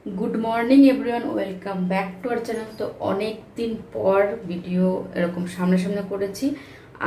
Good morning everyone welcome back to our channel. तो अनेक दिन पर ভিডিও এরকম সামনে সামনে করেছি।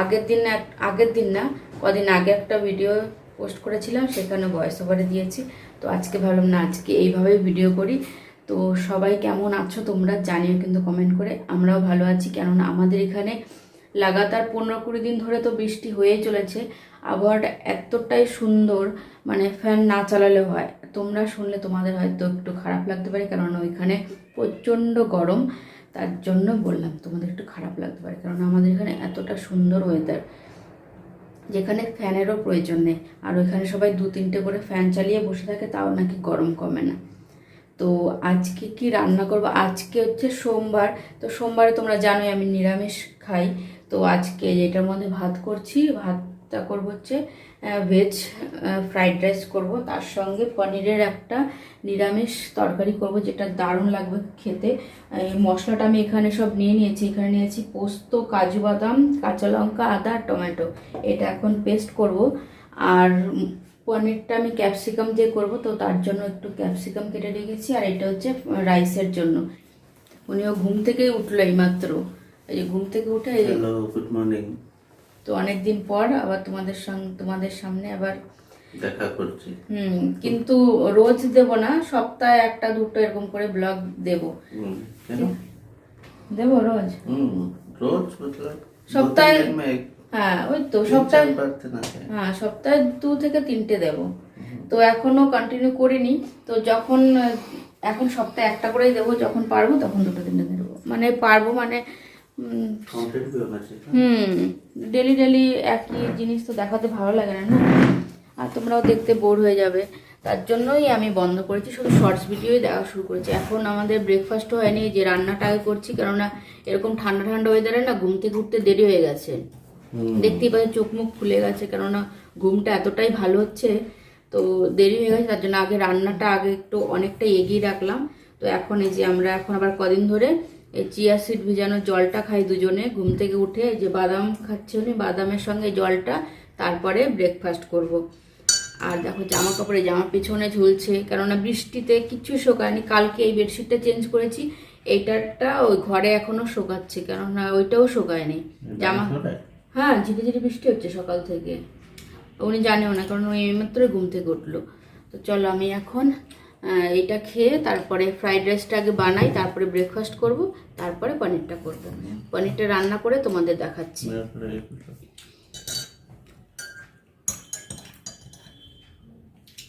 আগের দিন না কদিন আগে একটা ভিডিও পোস্ট করেছিলাম, সেখানে ভয়েস ওভারে দিয়েছি। তো আজকে ভাবলাম না আজকে এইভাবেই ভিডিও করি। তো সবাই কেমন আছো তোমরা জানিও কিন্তু কমেন্ট করে। আমরাও ভালো আছি, কেননা আমাদের এখানে লাগাতার 15-20 দিন ধরে তো বৃষ্টি হয়েই চলেছে। আবহাওয়াটা এতটাই সুন্দর, মানে ফ্যান না চালালে হয়। তোমরা শুনলে তোমাদের হয়তো একটু খারাপ লাগতে পারে, কেননা ওইখানে প্রচণ্ড গরম। তার জন্য বললাম তোমাদের একটু খারাপ লাগতে পারে, কারণ আমাদের এখানে এতটা সুন্দর ওয়েদার যেখানে ফ্যানেরও প্রয়োজন নেই। আর ওইখানে সবাই 2-3টে করে ফ্যান চালিয়ে বসে থাকে, তাও নাকি গরম কমে না। তো আজকে কি রান্না করব? আজকে হচ্ছে সোমবার। তো সোমবারে তোমরা জানোই আমি নিরামিষ খাই। তো আজকে এটার মধ্যে ভাত করছি। ভাতটা করব হচ্ছে ভেজ ফ্রাইড রাইস করব, তার সঙ্গে পনিরের একটা নিরামিষ তরকারি করব, যেটা দারুণ লাগবে খেতে। এই মশলাটা আমি এখানে সব নিয়ে নিয়েছি। এখানে নিয়েছি পোস্ত, কাজু বাদাম, কাঁচা লঙ্কা, আদা, টমেটো। এটা এখন পেস্ট করব। আর পনিরটা আমি ক্যাপসিকাম দিয়ে করব, তো তার জন্য একটু ক্যাপসিকাম কেটে রেখেছি। আর এটা হচ্ছে রাইসের জন্য। উনিও ঘুম থেকেই উঠলো এইমাত্র। এই যে ঘুম থেকে উঠে হ্যালো, গুড মর্নিং। তো অনেকদিন পর আবার তোমাদের সামনে আবার দেখা করছি। কিন্তু রোজ দেব না, সপ্তাহে 1-2টো এরকম করে ব্লগ দেব। কেন দেব রোজ? রোজ मतलब সপ্তাহে, হ্যাঁ ওই তো সপ্তাহে, হ্যাঁ সপ্তাহে 2 থেকে 3টে দেব। তো এখনো কন্টিনিউ করিনি। তো যখন এখন সপ্তাহে একটা করেই দেবো, যখন পারবো তখন 2-3টে দেবো। মানে পারবো মানে ডেলি একই জিনিস তো দেখাতে ভালো লাগে না, না? আর তোমরাও দেখতে বোর হয়ে যাবে। তার জন্যই আমি বন্ধ করেছি, শুধু শর্টস ভিডিওই দেখা শুরু করেছি। এখন আমাদের ব্রেকফাস্টও হয়নি, যে রান্নাটা আগে করছি, কেননা এরকম ঠান্ডা ঠান্ডা ওয়েদারে না ঘুমতে ঘুরতে দেরি হয়ে গেছে। দেখতেই পাচ্ছি চোখ মুখ ফুলে গেছে, কেননা ঘুমটা এতটাই ভালো হচ্ছে। তো দেরি হয়ে গেছে, তার জন্য আগে রান্নাটা একটু অনেকটা এগিয়ে রাখলাম। তো এখন এই যে আমরা এখন আবার কদিন ধরে এই চিয়া সিড ভিজানো জলটা খাই দুজনে। ঘুম থেকে উঠে এই যে বাদাম খাচ্ছে উনি, বাদামের সঙ্গে জলটা, তারপরে ব্রেকফাস্ট করব। আর দেখো জামা কাপড়ে জামার পিছনে ঝুলছে, কেননা বৃষ্টিতে কিচ্ছু শোকায়নি। কালকে এই বেডশিটটা চেঞ্জ করেছি, এইটারটা ওই ঘরে এখনো শোকাচ্ছে, কেননা ওইটাও শোকায়নি জামা। হ্যাঁ, ঝিরিঝিরি বৃষ্টি হচ্ছে সকাল থেকে। উনি জানেও না, কারণ ওই এইমাত্র ঘুম থেকে উঠলো। তো চলো আমি এখন এটা খেয়ে তারপরে ফ্রাইড রাইসটা আগে বানাই, তারপরে ব্রেকফাস্ট করব, তারপরে পনিরটা করবো। পনিরটা রান্না করে তোমাদের দেখাচ্ছি।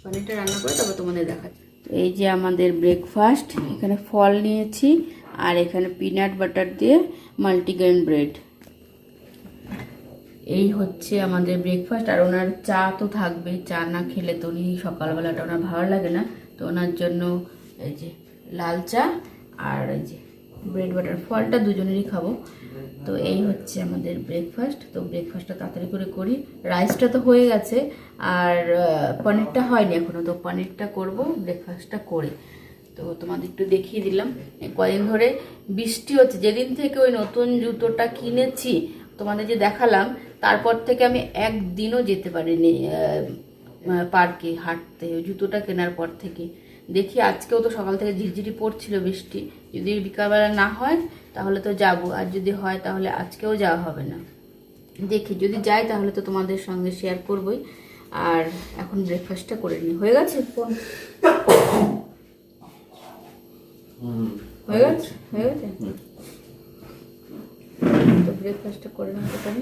পনিরটা রান্না করে তারপর তোমাদের দেখাচ্ছি। এই যে আমাদের ব্রেকফাস্ট, এখানে ফল নিয়েছি, আর এখানে পিনাট বাটার দিয়ে মাল্টিগ্রেন ব্রেড। এই হচ্ছে আমাদের ব্রেকফাস্ট। আর ওনার চা তো থাকবে, চা না খেলে তো উনি সকালবেলাটা ওনার ভালো লাগে না। তো ওনার জন্য এই যে লাল চা আর এই যে ব্রেড বাটার, ফলটা দুজনেরই খাবো। তো এই হচ্ছে আমাদের ব্রেকফাস্ট। তো ব্রেকফাস্টটা তাড়াতাড়ি করে করি। রাইসটা তো হয়ে গেছে, আর পনিরটা হয়নি এখনো। তো পনিরটা করব ব্রেকফাস্টটা করে। তো তোমাদের একটু দেখিয়ে দিলাম। কদিন ধরে বৃষ্টি হচ্ছে, যেদিন থেকে ওই নতুন জুতোটা কিনেছি তোমাদের যে দেখালাম, তারপর থেকে আমি একদিনও যেতে পারিনি পার্কে হাঁটতে, জুতোটা কেনার পর থেকে। দেখি আজকেও তো সকাল থেকে ঝিরঝিরি পড়ছিল বৃষ্টি। যদি বিকালবেলা না হয় তাহলে তো যাব, আর যদি হয় তাহলে আজকেও যাওয়া হবে না। দেখি যদি যাই তাহলে তো তোমাদের সঙ্গে শেয়ার করবই। আর এখন ব্রেকফাস্টটা করে নিই। হয়ে গেছে? হয়ে গেছে? তো ব্রেকফাস্টটা করে নিতে পারি।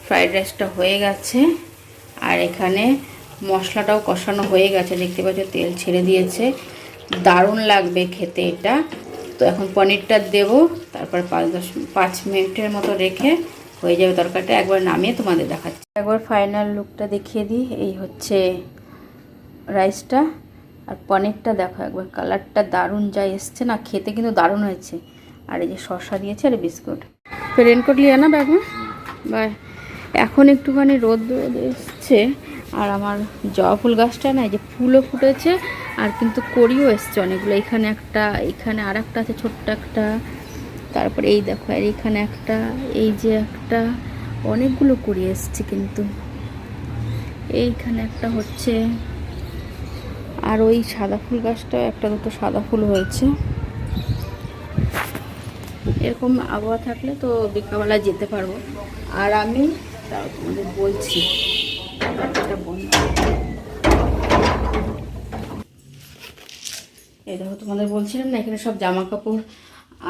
ফ্রাইড রাইসটা হয়ে গেছে, আর এখানে মশলাটাও কষানো হয়ে গেছে, দেখতে পাচ্ছ তেল ছেড়ে দিয়েছে। দারুণ লাগবে খেতে এটা। তো এখন পনিরটা দেব, তারপর 5 মিনিটের মতো রেখে হয়ে যাবে তরকারিটা। একবার নামিয়ে তোমাদের দেখাচ্ছি। একবার ফাইনাল লুকটা দেখিয়ে দিই। এই হচ্ছে রাইসটা, আর পনিরটা দেখো একবার, কালারটা দারুণ যা এসছে না, খেতে কিন্তু দারুণ হয়েছে। আর এই যে শসা দিয়েছে, আর বিস্কুট। রেনকোট লিয়ে না ব্যাগ में বাই। এখন একটুখানি রোদ এসছে, আর আমার জবা ফুল গাছটা না এই যে ফুলও ফুটেছে, আর কিন্তু কড়িও এসছে অনেকগুলো। এখানে একটা, এখানে আর একটা আছে ছোট্ট একটা, তারপরে এই দেখো, আর এখানে একটা, এই যে একটা, অনেকগুলো কড়ি এসছে কিন্তু। এইখানে একটা হচ্ছে, আর ওই সাদা ফুল গাছটা একটা দুটো সাদা ফুল হয়েছে। এরকম আবহাওয়া থাকলে তো বিকালবেলা যেতে পারবো। আর আমি তাও তোমাদের বলছি, এই দেখো তোমাদের বলছিলাম না এখানে সব জামা কাপড়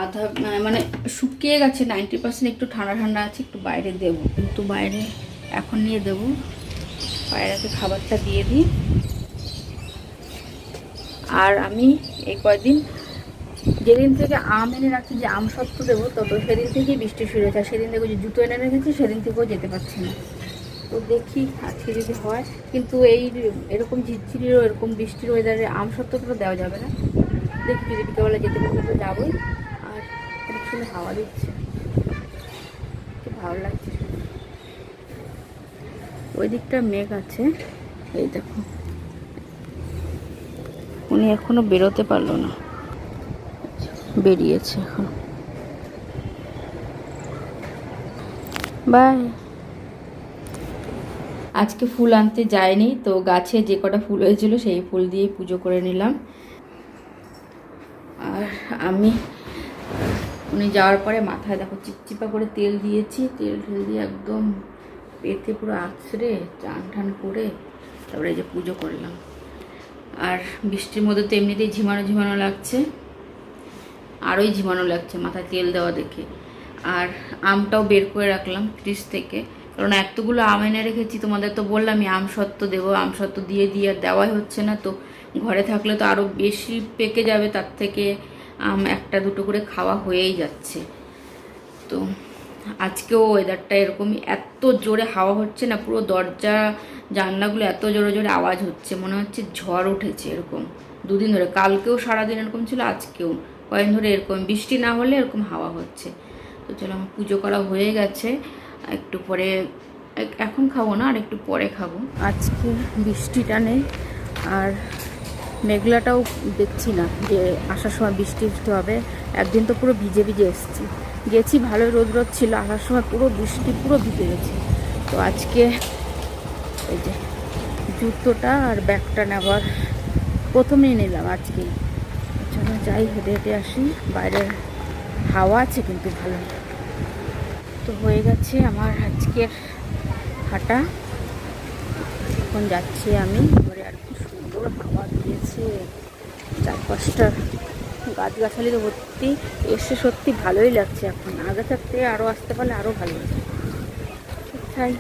আধা মানে শুকিয়ে গেছে, 90% একটু ঠান্ডা ঠান্ডা আছে, একটু বাইরে দেবো, কিন্তু বাইরে এখন নিয়ে দেবো। পায়রাকে খাবারটা দিয়ে দিই। আর আমি এই কয়েকদিন যেদিন থেকে আম এনে রাখছি, যে আম সত্ত্ব দেবো, তত সেদিন থেকেই বৃষ্টি শুরু হয়েছে। আর সেদিন দেখো যে জুতো এনে রেখেছি, সেদিন থেকেও যেতে পারছি না। তো দেখি আজকে যদি হয়, কিন্তু এরকম ঝিরঝিরির এরকম বৃষ্টির ওয়েদারে আম সত্ত্ব তো দেওয়া যাবে না। দেখি যদি বিকেলবেলা যেতে পারবো তো যাবোই। আর অনেক সময় হাওয়া দিচ্ছে, খুব ভালো লাগছে। ওই দিকটা মেঘ আছে, এই দেখো। উনি এখনো বেরোতে পারলো না, বেরিয়েছে এখন। বাই। আজকে ফুল আনতে যায়নি, তো গাছে যে কটা ফুল হয়েছিল সেই ফুল দিয়ে পুজো করে নিলাম। আর আমি উনি যাওয়ার পরে মাথায় দেখো চিপচিপা করে তেল দিয়েছি, তেল দিয়ে একদম পেতে পুরো আছড়ে চান ঠান করে তারপরে এই যে পুজো করলাম। আর বৃষ্টির মধ্যে তো এমনিতেই ঝিমানো ঝিমানো লাগছে, আরোই ঝিমানো লাগছে মাথায় তেল দেওয়া দেখে। আর আমটাও বের করে রাখলাম ফ্রিজ থেকে, কারণ এতগুলো আম এনে রেখেছি। তোমাদের তো বললাম আমি আম সত্ত্ব দেবো, আম সত্ত্ব দিয়ে আর দেওয়াই হচ্ছে না। তো ঘরে থাকলে তো আরও বেশি পেকে যাবে, তার থেকে আম একটা দুটো করে খাওয়া হয়েই যাচ্ছে। তো আজকেও ওয়েদারটা এরকমই, এত জোরে হাওয়া হচ্ছে না, পুরো দরজা জানলাগুলো এত জোরে জোরে আওয়াজ হচ্ছে, মনে হচ্ছে ঝড় উঠেছে এরকম। দুদিন ধরে, কালকেও সারাদিন এরকম ছিল, আজকেও কয়েকদিন ধরে এরকম, বৃষ্টি না হলে এরকম হাওয়া হচ্ছে। তো চলো, আমার পুজো করা হয়ে গেছে, একটু পরে, এখন খাবো না, আর একটু পরে খাবো। আজকে বৃষ্টিটা নেই, আর মেঘলাটাও দেখছি না যে আসার সময় বৃষ্টি হবে। একদিন তো পুরো ভিজে ভিজে এসেছি, গেছি ভালোই রোদ রোদ ছিল, আসার সময় পুরো বৃষ্টি, পুরো ভিজে গেছি। তো আজকে এই যে জুতোটা আর ব্যাগটা নেওয়ার প্রথমেই নিলাম আজকেই। চলো যাই, হেঁটে হেঁটে আসি, বাইরের হাওয়া আছে কিন্তু ভালো। তো হয়ে গেছে আমার আজকের হাঁটা, এখন যাচ্ছি আমি ঘরে। আর কি সুন্দর হাওয়া দিয়েছে, চারপাশটা গাছগাছালি তো ভর্তি, এসে সত্যি ভালোই লাগছে। এখন আগে থাকতে আরও আসতে পারলে আরও ভালো লাগে। তাই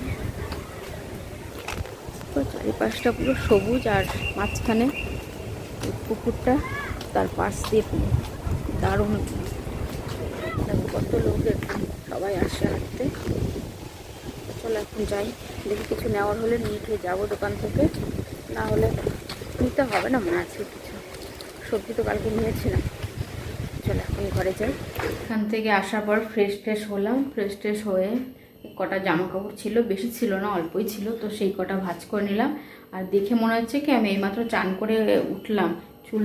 তো চারিপাশটা পুরো সবুজ, আর মাঝখানে পুকুরটা, তার পাশ দিয়ে পুরো দারুণ। কত লোকের, সবাই আসে হাঁটতে। চলো এখন যাই, দেখি কিছু নেওয়ার হলে নিয়ে খেয়ে যাবো দোকান থেকে, না হলে নিতে হবে না মনে আছে কিছু। সবজি তো কালকে নিয়েছিলাম। চলো এখন ঘরে যাই। এখান থেকে আসার পর ফ্রেশ হলাম, ফ্রেশ হয়ে কটা জামা কাপড় ছিল, বেশি ছিল না, অল্পই ছিল, তো সেই কটা ভাঁজ করে নিলাম। আর দেখে মনে হচ্ছে কি আমি এইমাত্র চান করে উঠলাম, চুল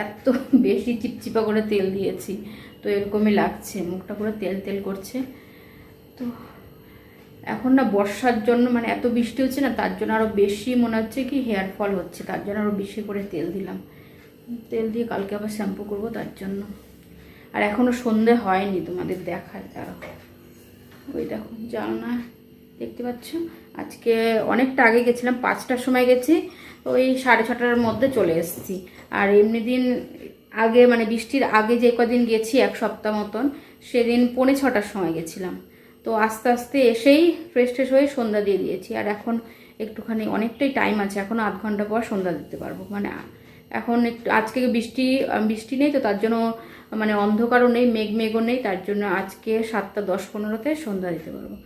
এত বেশি চিপচিপা করে তেল দিয়েছি, তো এরকমই লাগছে, মুখটা পুরো তেল তেল করছে। তো এখন না বর্ষার জন্য, মানে এত বৃষ্টি হচ্ছে না, তার জন্য আরও বেশি মনে হচ্ছে কি হেয়ার ফল হচ্ছে, তার জন্য আরও বেশি করে তেল দিলাম। তেল দিয়ে কালকে আবার শ্যাম্পু করবো তার জন্য। আর এখনও সন্ধে হয়নি, তোমাদের দেখায়, তারা ওই দেখো জানলা দেখতে পাচ্ছ। আজকে অনেকটা আগে গেছিলাম, 5টার সময় গেছি, ওই 6:30টার মধ্যে চলে এসেছি। আর এমনি দিন আগে, মানে বৃষ্টির আগে যে কদিন গেছি, এক সপ্তাহ মতন, সেদিন 5:45টার সময় গেছিলাম। তো আস্তে আস্তে এসেই ফ্রেশ হয়ে সন্ধ্যা দিয়ে দিয়েছি। আর এখন একটুখানি অনেকটাই টাইম আছে, এখনও আধ ঘন্টা পর সন্ধ্যা দিতে পারবো। মানে এখন একটু, আজকে বৃষ্টি নেই, তো তার জন্য মানে অন্ধকারও নেই, মেঘও নেই, তার জন্য আজকে 7:10-15তে সন্ধ্যা দিতে পারবো।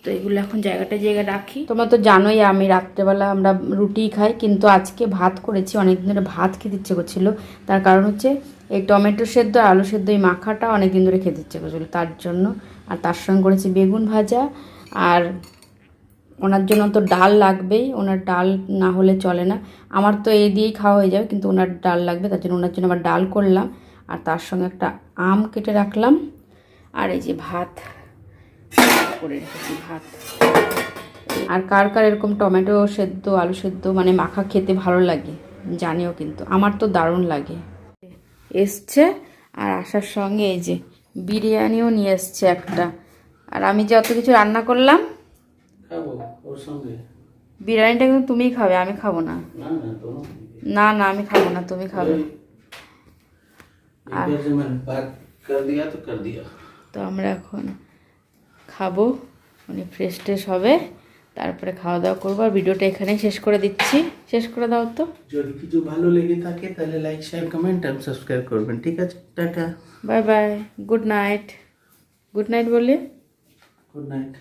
তো এগুলো এখন জায়গায় রাখি। তোমরা তো জানোই আমি রাত্রেবেলা আমরা রুটি খাই, কিন্তু আজকে ভাত করেছি, অনেকদিন ধরে ভাত খেতে ইচ্ছে করছিল। তার কারণ হচ্ছে এই টমেটো সেদ্ধ, আলু সেদ্ধ, এই মাখাটা অনেকদিন ধরে খেতে ইচ্ছে করছিল, তার জন্য। আর তার সঙ্গে করেছি বেগুন ভাজা, আর ওনার জন্য তো ডাল লাগবেই, ওনার ডাল না হলে চলে না। আমার তো এই দিয়েই খাওয়া হয়ে যাবে, কিন্তু ওনার ডাল লাগবে, তার জন্য ওনার জন্য আবার ডাল করলাম। আর তার সঙ্গে একটা আম কেটে রাখলাম, আর এই যে ভাত করে রেখেছি, ভাত। আর কার কার এরকম টমেটো সেদ্ধ, আলু সেদ্ধ মানে মাখা খেতে ভালো লাগে, জানিও কিন্তু, আমার তো দারুণ লাগে। এসছে আর আসার সঙ্গে এই যে বিরিয়ানিও নিয়ে এসছে একটা। আর আমি যে অত কিছু রান্না করলাম, খাবো ওর সঙ্গে। বিরিয়ানিটা কিন্তু তুমিই খাবে, আমি খাবো না। না না दोनों না না আমি খাবো না, তুমি খাবে। एक बार से मैंने बात कर दिया तो कर दिया। তো আমরা এখন খাবো, মানে ফ্রেশ ট্রেশ হবে, তারপরে খাওয়া দাওয়া করবো। আর ভিডিওটা এখানেই শেষ করে দিচ্ছি। শেষ করে দাও তো। যদি কিছু ভালো লেগে থাকে তাহলে লাইক শেয়ার কমেন্ট আর সাবস্ক্রাইব করবেন, ঠিক আছে? Tata, bye bye, good night. Good night বলে গুড নাইট।